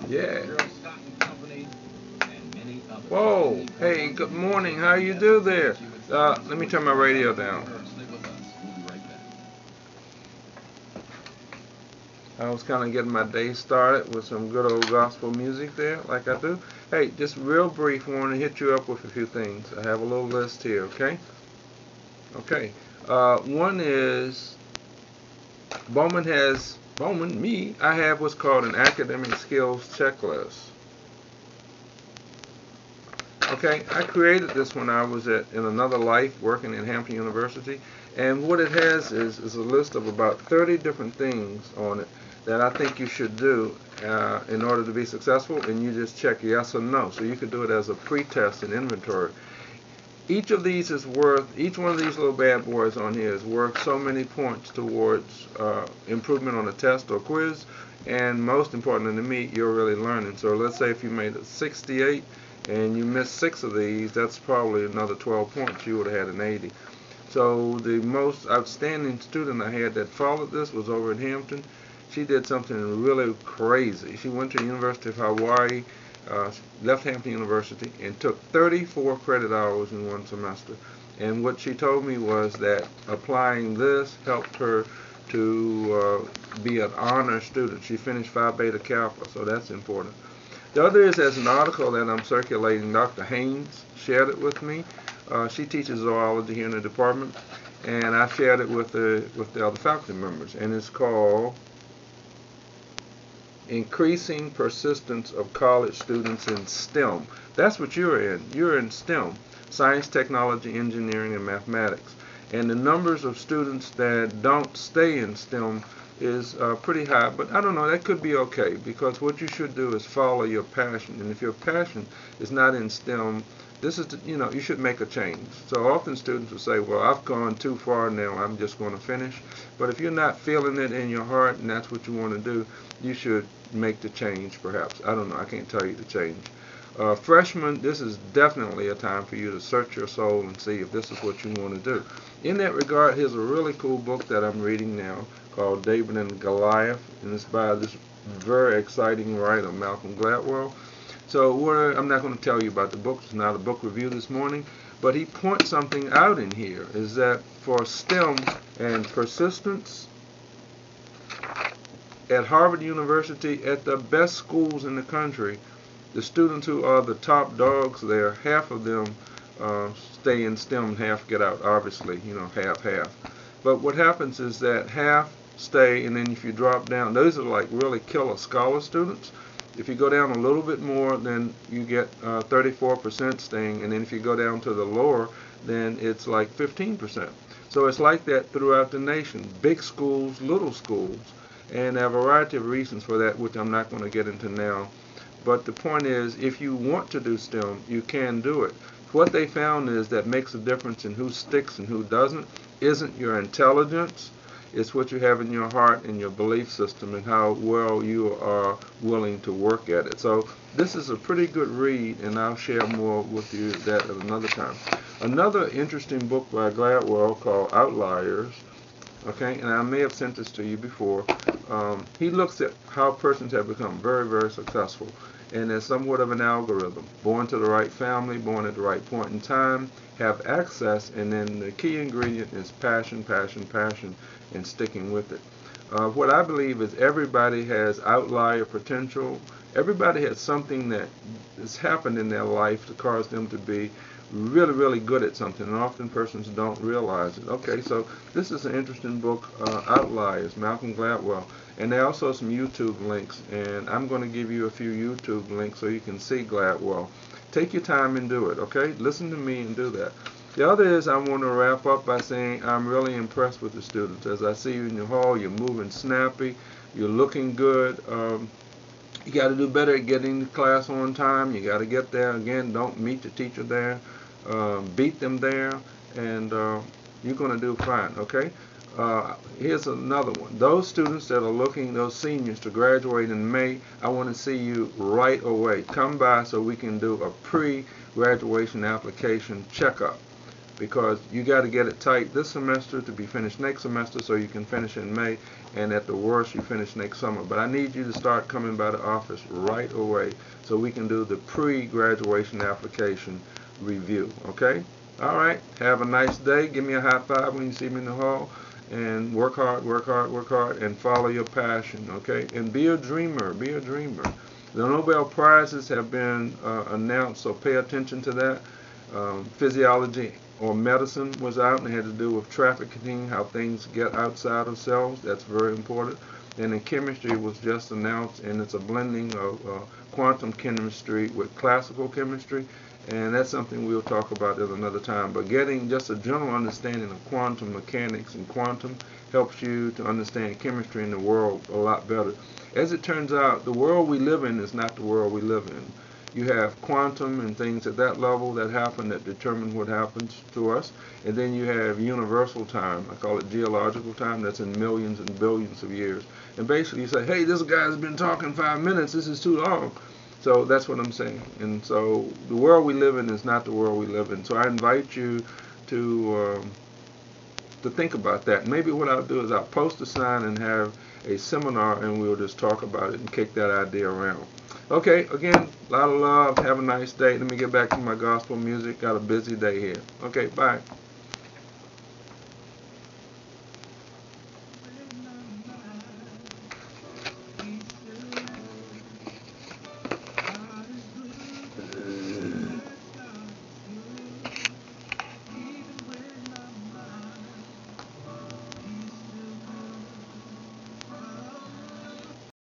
Yeah. Whoa. Hey, good morning. How you do there? Let me turn my radio down. I was kind of getting my day started with some good old gospel music there, like I do. Hey, just real brief, I want to hit you up with a few things. I have a little list here, okay? Okay. One is I have what's called an academic skills checklist. Okay, I created this when I was in another life working at Hampton University, and what it has is a list of about 30 different things on it that I think you should do in order to be successful, and you just check yes or no. So you could do it as a pre-test and inventory. Each one of these little bad boys on here is worth so many points towards improvement on a test or quiz, and most importantly to me, you're really learning. So let's say if you made a 68 and you missed 6 of these, that's probably another 12 points. You would have had an 80. So the most outstanding student I had that followed this was over at Hampton. She did something really crazy. She went to the University of Hawaii, left Hampton University, and took 34 credit hours in one semester. And what she told me was that applying this helped her to be an honor student. She finished Phi Beta Kappa, so that's important. The other is, as an article that I'm circulating, Dr. Haynes shared it with me. She teaches zoology here in the department, and I shared it with the other faculty members, and it's called Increasing Persistence of College Students in STEM. That's what you're in. You're in STEM, science, technology, engineering, and mathematics. And the numbers of students that don't stay in STEM is pretty high, but I don't know, that could be okay, because what you should do is follow your passion. And if your passion is not in STEM, you should make a change. So often students will say, well, I've gone too far now, I'm just going to finish. But if you're not feeling it in your heart and that's what you want to do, you should make the change perhaps. I don't know, I can't tell you to change. Freshmen, this is definitely a time for you to search your soul and see if this is what you want to do. In that regard, here's a really cool book that I'm reading now called David and Goliath, and it's by this very exciting writer, Malcolm Gladwell. So I'm not going to tell you about the book. It's not a book review this morning, but he points something out in here, is that for STEM and persistence, at Harvard University, at the best schools in the country, the students who are the top dogs there, half of them stay in STEM, half get out, obviously, half. But what happens is that half stay, and then if you drop down, those are like really killer scholar students. If you go down a little bit more, then you get 34% staying, and then if you go down to the lower, then it's like 15%. So it's like that throughout the nation, big schools, little schools, and there are a variety of reasons for that, which I'm not going to get into now. But the point is, if you want to do STEM, you can do it. What they found is that makes a difference in who sticks and who doesn't isn't your intelligence, it's what you have in your heart and your belief system and how well you are willing to work at it. So this is a pretty good read, and I'll share more with you that at another time. Another interesting book by Gladwell called Outliers, okay, and I may have sent this to you before. He looks at how persons have become very, very successful, and there's somewhat of an algorithm. Born to the right family, born at the right point in time, have access, and then the key ingredient is passion, passion, passion, and sticking with it. What I believe is everybody has outlier potential. Everybody has something that has happened in their life to cause them to be really, really good at something, and often persons don't realize it. Okay, so this is an interesting book, Outliers, Malcolm Gladwell, and there are also some YouTube links, and I'm going to give you a few YouTube links so you can see Gladwell. Take your time and do it, okay? Listen to me and do that. The other is I want to wrap up by saying I'm really impressed with the students. As I see you in your hall, you're moving snappy, you're looking good. You got to do better at getting to class on time. You got to get there. Again, don't meet the teacher there. Beat them there, and you're going to do fine, okay? Here's another one. Those students that are looking, those seniors, to graduate in May, I want to see you right away. Come by so we can do a pre-graduation application checkup. because you got to get it tight this semester to be finished next semester so you can finish in May, and at the worst you finish next summer. But I need you to start coming by the office right away so we can do the pre-graduation application review. Okay? All right. Have a nice day. Give me a high five when you see me in the hall. And work hard, work hard, work hard, and follow your passion, okay? And be a dreamer, be a dreamer. The Nobel Prizes have been announced, so pay attention to that. Physiology or medicine was out, and it had to do with trafficking, how things get outside of cells. That's very important. And in chemistry was just announced, and it's a blending of quantum chemistry with classical chemistry. And that's something we'll talk about at another time. But getting just a general understanding of quantum mechanics and quantum helps you to understand chemistry in the world a lot better. As it turns out, the world we live in is not the world we live in. You have quantum and things at that level that happen that determine what happens to us. And then you have universal time. I call it geological time. That's in millions and billions of years. And basically you say, hey, this guy's been talking 5 minutes. This is too long. So that's what I'm saying. And so the world we live in is not the world we live in. So I invite you to think about that. Maybe what I'll do is I'll post a sign and have a seminar, and we'll just talk about it and kick that idea around. Okay, again, a lot of love. Have a nice day. Let me get back to my gospel music. Got a busy day here. Okay, bye.